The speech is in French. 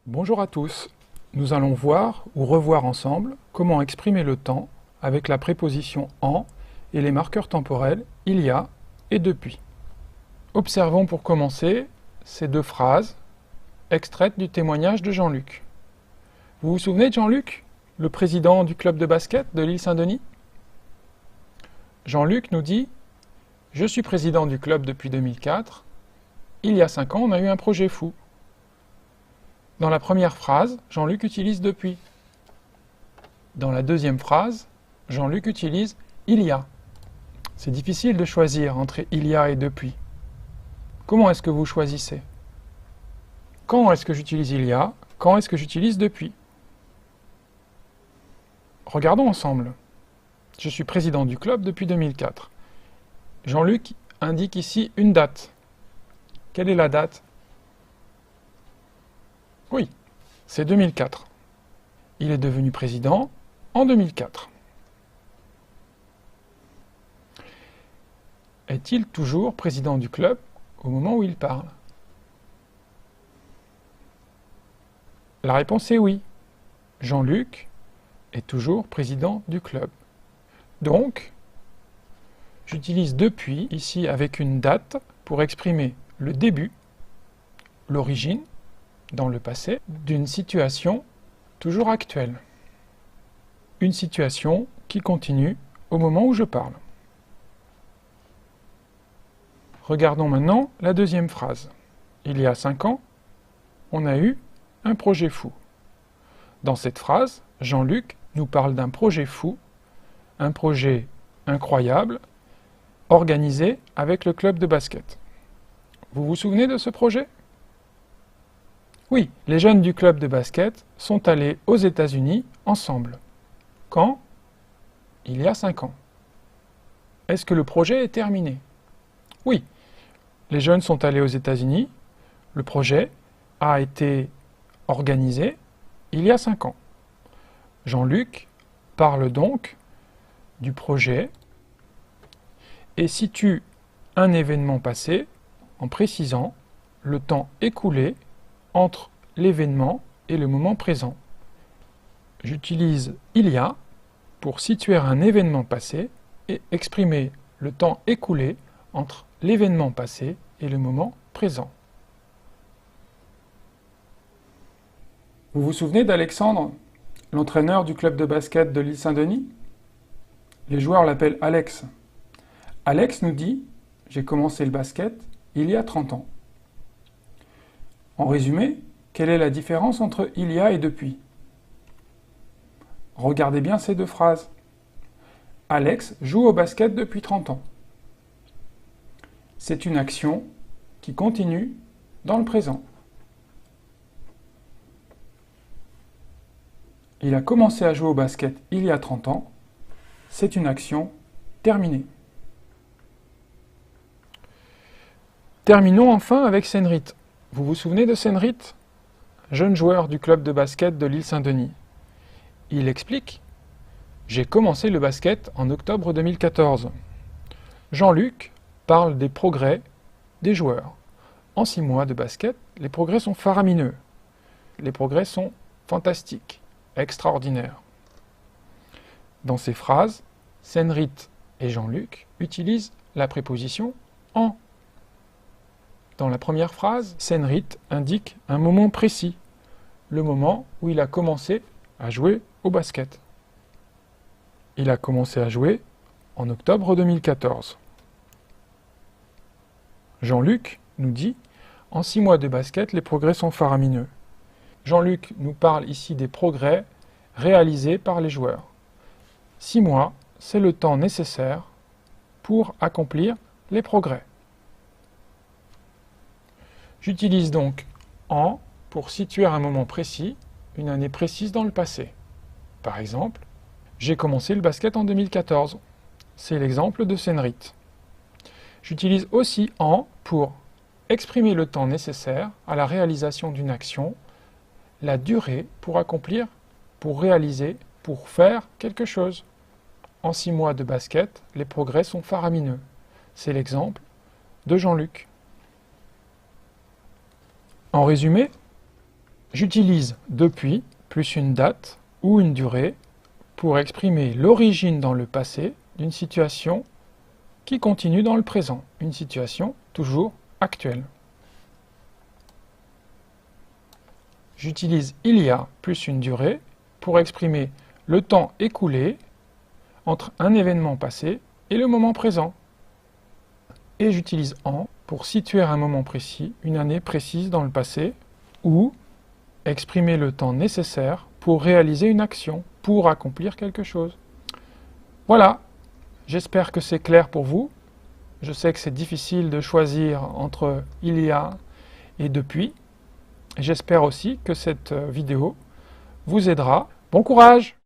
Bonjour à tous, nous allons voir ou revoir ensemble comment exprimer le temps avec la préposition « en » et les marqueurs temporels « il y a » et « depuis ». Observons pour commencer ces deux phrases extraites du témoignage de Jean-Luc. Vous vous souvenez de Jean-Luc, le président du club de basket de l'île Saint-Denis? Jean-Luc nous dit « Je suis président du club depuis 2004. Il y a 5 ans, on a eu un projet fou. » Dans la première phrase, Jean-Luc utilise « depuis ». Dans la deuxième phrase, Jean-Luc utilise « il y a ». C'est difficile de choisir entre « il y a » et « depuis ». Comment est-ce que vous choisissez? Quand est-ce que j'utilise « il y a » ? Quand est-ce que j'utilise « depuis » ? Regardons ensemble. Je suis président du club depuis 2004. Jean-Luc indique ici une date. Quelle est la date? Oui, c'est 2004. Il est devenu président en 2004. Est-il toujours président du club au moment où il parle? La réponse est oui. Jean-Luc est toujours président du club. Donc, j'utilise « depuis » ici avec une date pour exprimer le début, l'origine, dans le passé, d'une situation toujours actuelle. Une situation qui continue au moment où je parle. Regardons maintenant la deuxième phrase. Il y a 5 ans, on a eu un projet fou. Dans cette phrase, Jean-Luc nous parle d'un projet fou, un projet incroyable, organisé avec le club de basket. Vous vous souvenez de ce projet? Oui, les jeunes du club de basket sont allés aux États-Unis ensemble. Quand? Il y a 5 ans. Est-ce que le projet est terminé? Oui, les jeunes sont allés aux États-Unis. Le projet a été organisé il y a 5 ans. Jean-Luc parle donc du projet et situe un événement passé en précisant le temps écoulé entre l'événement et le moment présent. J'utilise « il y a » pour situer un événement passé et exprimer le temps écoulé entre l'événement passé et le moment présent. Vous vous souvenez d'Alexandre, l'entraîneur du club de basket de l'île Saint-Denis? Les joueurs l'appellent Alex. Alex nous dit « J'ai commencé le basket il y a 30 ans ». En résumé, quelle est la différence entre « il y a » et « depuis » ? Regardez bien ces deux phrases. Alex joue au basket depuis 30 ans. C'est une action qui continue dans le présent. Il a commencé à jouer au basket il y a 30 ans. C'est une action terminée. Terminons enfin avec Senrit. Vous vous souvenez de Senrit, jeune joueur du club de basket de l'île Saint-Denis? Il explique « J'ai commencé le basket en octobre 2014. » Jean-Luc parle des progrès des joueurs. En 6 mois de basket, les progrès sont faramineux. Les progrès sont fantastiques, extraordinaires. Dans ces phrases, Senrit et Jean-Luc utilisent la préposition « en ». Dans la première phrase, Senrit indique un moment précis, le moment où il a commencé à jouer au basket. Il a commencé à jouer en octobre 2014. Jean-Luc nous dit « En 6 mois de basket, les progrès sont faramineux ». Jean-Luc nous parle ici des progrès réalisés par les joueurs. 6 mois, c'est le temps nécessaire pour accomplir les progrès. J'utilise donc « en » pour situer un moment précis, une année précise dans le passé. Par exemple, j'ai commencé le basket en 2014. C'est l'exemple de Senrit. J'utilise aussi « en » pour exprimer le temps nécessaire à la réalisation d'une action, la durée pour accomplir, pour réaliser, pour faire quelque chose. En 6 mois de basket, les progrès sont faramineux. C'est l'exemple de Jean-Luc. En résumé, j'utilise depuis plus une date ou une durée pour exprimer l'origine dans le passé d'une situation qui continue dans le présent, une situation toujours actuelle. J'utilise il y a plus une durée pour exprimer le temps écoulé entre un événement passé et le moment présent. Et j'utilise en pour situer un moment précis, une année précise dans le passé, ou exprimer le temps nécessaire pour réaliser une action, pour accomplir quelque chose. Voilà, j'espère que c'est clair pour vous. Je sais que c'est difficile de choisir entre il y a et depuis. J'espère aussi que cette vidéo vous aidera. Bon courage!